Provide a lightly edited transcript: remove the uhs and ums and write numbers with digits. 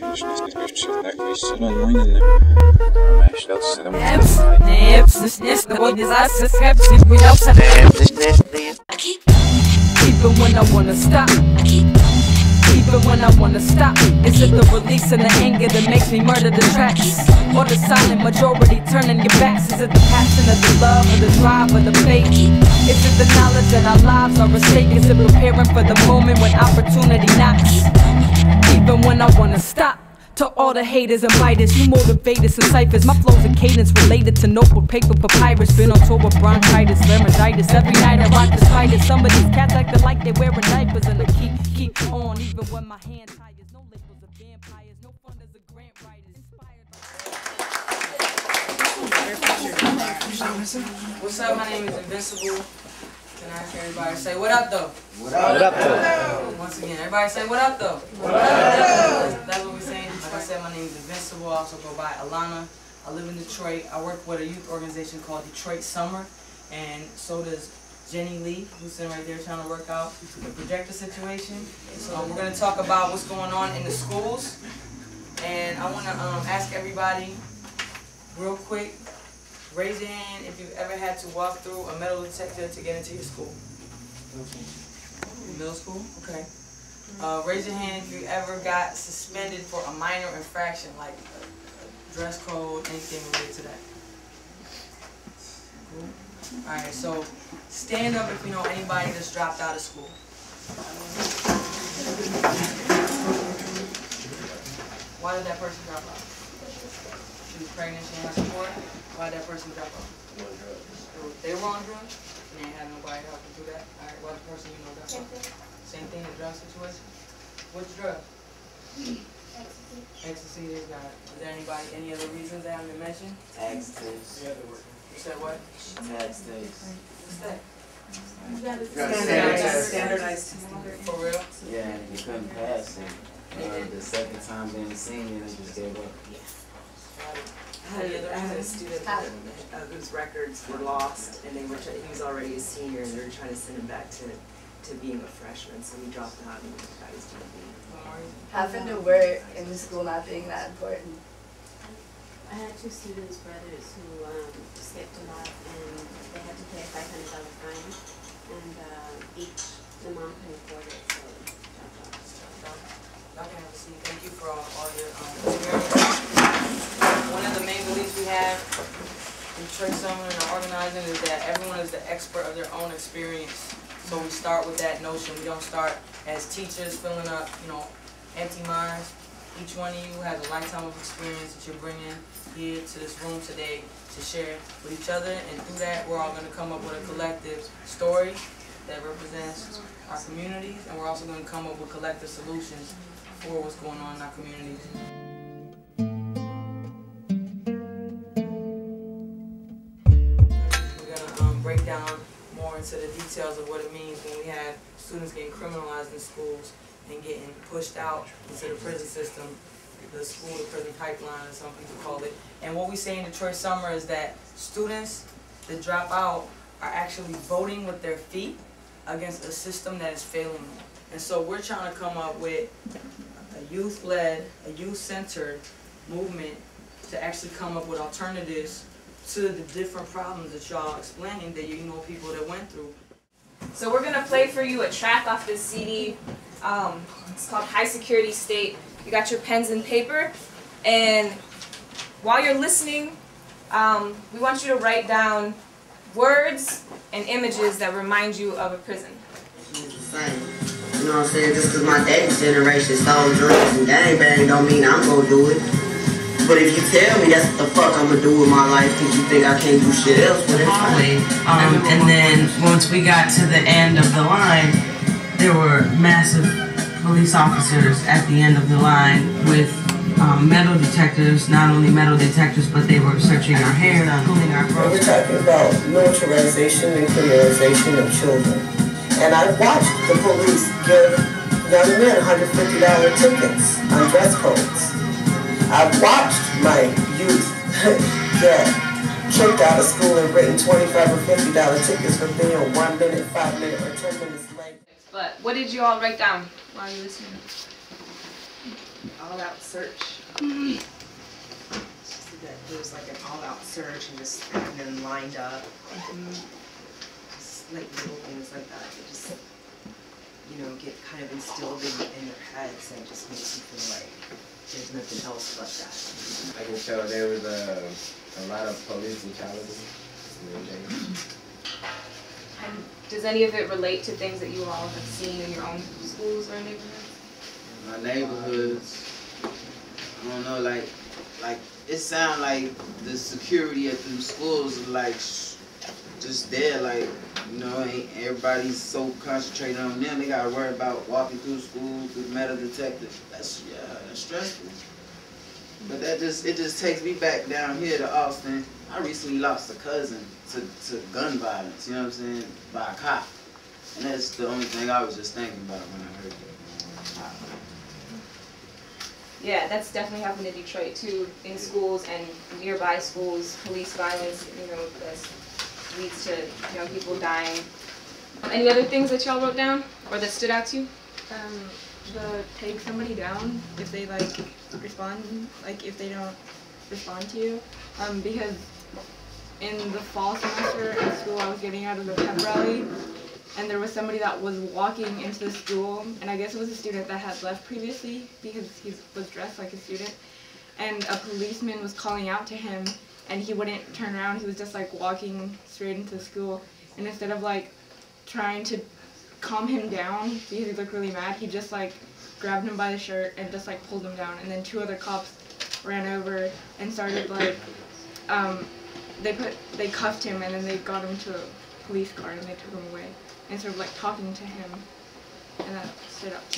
Even when I wanna stop, even when I wanna stop, is it the release and the anger that makes me murder the tracks? Or the silent majority turning your backs? Is it the passion of the love or the drive or the faith? Is it the knowledge that our lives are a stake? Is it preparing for the moment when opportunity knocks? Even when I wanna stop. To all the haters and biters, you motivators and ciphers. My flows and cadence related to notebook, paper, papyrus. Been on tour with bronchitis, laryngitis. Every night I rock the spiders. Some of these cats acting like they wearing diapers. And I keep on even when my hand tires. No labels of vampires, no fun as a grant writer. Inspired by... What's up, my name is Invincible. Can I hear everybody say what up though? What up though? Once again, everybody say what up though? What up? That's what we're saying. Like I said, my name is Invincible. I also go by Alana. I live in Detroit. I work with a youth organization called Detroit Summer, and so does Jenny Lee, who's sitting right there trying to work out the projector situation. So we're going to talk about what's going on in the schools, and I want to ask everybody real quick. Raise your hand if you've ever had to walk through a metal detector to get into your school. Middle school? Okay. Raise your hand if you ever got suspended for a minor infraction, like dress code, anything related to that. Cool. Alright, so stand up if you know anybody that's dropped out of school. Why did that person drop out? She was pregnant, she didn't have support. Why did that person drop out? They were on drugs? And they didn't have nobody to help them do that? Alright, why the person you know dropped out? Same thing, the drug situation? Which drug? Ecstasy. Ecstasy, they got it. Is there anybody, any other reasons that haven't been mentioned? Tax days. You said what? Tax days. What's that? Standardized. For real? Yeah, you couldn't pass it. The second time being senior, they just gave up. I had a student whose records were lost, and he was already a senior, and they were trying to send him back to being a freshman, so he dropped out and got his GED. Happened to where in the school not being that important? I had two students' brothers who skipped a lot, and they had to pay a $500 fine, and the mom couldn't afford it, so dropped out. Y'all can have a seat. Thank you for all your experience. One of the main beliefs we have in Detroit Summer and our organizing is that everyone is the expert of their own experience. So we start with that notion. We don't start as teachers filling up, empty minds. Each one of you has a lifetime of experience that you're bringing here to this room today to share with each other. And through that, we're all going to come up with a collective story that represents our communities. And we're also going to come up with collective solutions for what's going on in our communities. We're going to break down more into the details of what it means when we have students getting criminalized in schools and getting pushed out into the prison system, the school to prison pipeline, as some people call it. And what we say in Detroit Summer is that students that drop out are actually voting with their feet against a system that is failing them. And so we're trying to come up with a youth-led, a youth-centered movement to actually come up with alternatives to the different problems that y'all explained that you know people that went through. So we're gonna play for you a track off this CD. It's called High Security State. You got your pens and paper, and while you're listening, we want you to write down words and images that remind you of a prison. It's the same. You know what I'm saying? Just because my daddy's generation sold drugs and gangbang don't mean I'm gonna do it. But if you tell me that's what the fuck I'm gonna do with my life, because you think I can't do shit else with it. And then once we got to the end of the line, there were massive police officers at the end of the line with metal detectors, not only metal detectors, but they were searching our hair, pulling our clothes. We're talking about militarization and criminalization of children. And I watched the police give young men $150 tickets on dress codes. I watched my youth get kicked out of school and written $25 or $50 tickets for being 1 minute, 5 minutes, or 10 minutes late. But what did you all write down while you were listening? all-out search. She said that there was like an all-out search and just having them lined up. Just like little things like that. They just, you know, get kind of instilled in their heads and just makes you feel like there's nothing else but that. I can tell there was a lot of police brutality. And does any of it relate to things that you all have seen in your own schools or neighborhoods? My neighborhoods, I don't know, like it sound like the security at them schools is like just there, like, you know, ain't everybody's so concentrated on them. They gotta worry about walking through school through the metal detector. That's stressful. But it just takes me back down here to Austin. I recently lost a cousin to gun violence, you know what I'm saying, by a cop. And that's the only thing I was just thinking about when I heard that. Yeah, that's definitely happened in Detroit too, in schools and nearby schools. Police violence, you know, that leads to, you know, people dying. Any other things that y'all wrote down or that stood out to you? The take somebody down if they like respond, like if they don't respond to you. Because in the fall semester at school, I was getting out of the pep rally, and there was somebody that was walking into the school, and I guess it was a student that had left previously because he was dressed like a student, and a policeman was calling out to him, and he wouldn't turn around. He was just like walking straight into the school, and instead of like trying to calm him down because he looked really mad, he just like grabbed him by the shirt and just like pulled him down, and then 2 other cops ran over and started like they cuffed him, and then they got him to a police car and they took him away and sort of like talking to him, and that stood up to me.